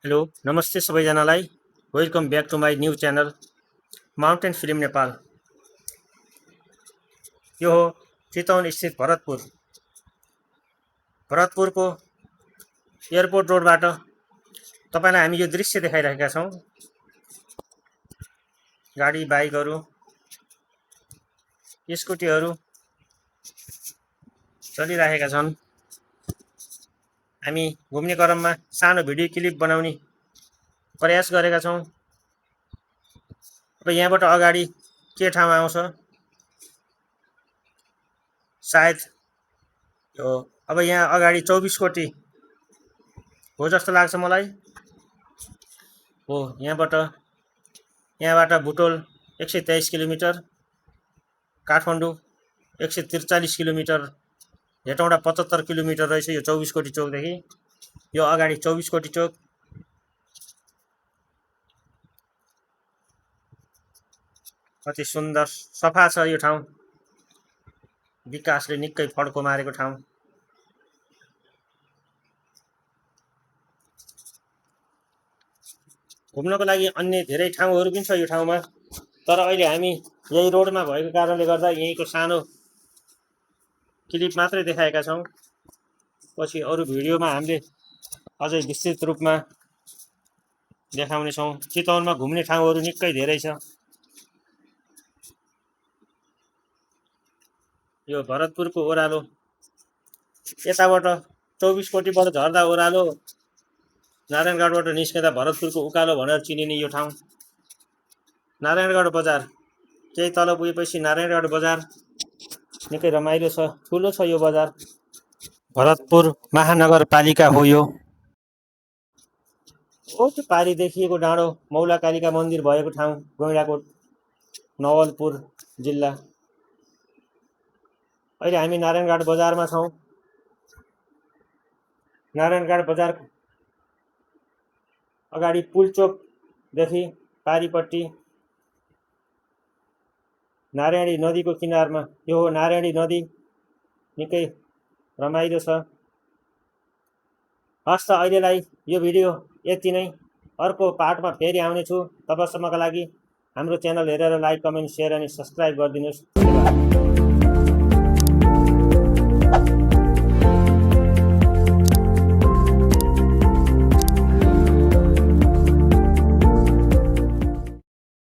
Hello नमस्ते सबैजनालाई welcome back to my new channel mountain film Nepal. यो हो चितवन स्थित भरतपुरको एयरपोर्ट रोडबाट तपाईलाई हामी यो दृश्य देखाइरहेका छौँ। गाडी बाइकहरू स्कुटीहरू चलिरहेका छन्। हामी घुम्ने क्रममा सानो भिडियो क्लिप बनाउने प्रयास गरेका छौँ। अब यहाँबाट अगाडि के ठाउँ आउँछ सायद यो अब यहाँ अगाडि 24 कोटी हो जस्तो लाग्छ मलाई। हो यहाँबाट Butwal 123 kilometre, Kathmandu 143 kilometre, Hetauda 75 kilometre रहेछ यो 24 कोटी चोकदेखि। यो अगाडि 24 कोटी चोक। कति सुन्दर सफा छ यो ठाउँ। विकासले निकै फड्को मारेको ठाउँ। घुम्नको लागि अन्य धेरै ठाउँहरू पनि छ यो ठाउँमा, तर अहिले हामी यही रोडमा भएको कारणले गर्दा यहीँको सानो क्लिप मात्रै देखाएका छौँ। पछि अरू भिडियोमा हामीले अझै विस्तृत रूपमा देखाउनेछौँ। चितवनमा घुम्ने ठाउँहरू निकै धेरै छ। यो भरतपुरको ओह्रालो, यताबाट 24 कोटीबाट झर्दा ओह्रालो, नारायणगढबाट निस्किँदा भरतपुरको उकालो भनेर चिनिने यो ठाउँ। नारायणगढ बजार केही तल पुगेपछि नारायणगढ बजार निकै रमाइलो छ, ठुलो छ यो बजार। भरतपुर महानगरपालिका हो यो। त्यो पारी देखिएको डाँडो मौला कालिका मन्दिर भएको ठाउँ, गैँडाकोट, नवलपुर जिल्ला। अहिले हामी नारायणगढ बजारमा छौँ। नारायणगढ बजार अगाडि पुलचोकदेखि पारीपट्टि नारायणी नदीको किनारमा यो हो नारायणी नदी, निकै रमाइलो छ। हस् त अहिलेलाई यो भिडियो यति नै। अर्को पार्टमा फेरि आउनेछु। तबसम्मका लागि हाम्रो च्यानल हेरेर लाइक, कमेन्ट, सेयर अनि सब्सक्राइब गरिदिनुहोस्। धन्यवाद।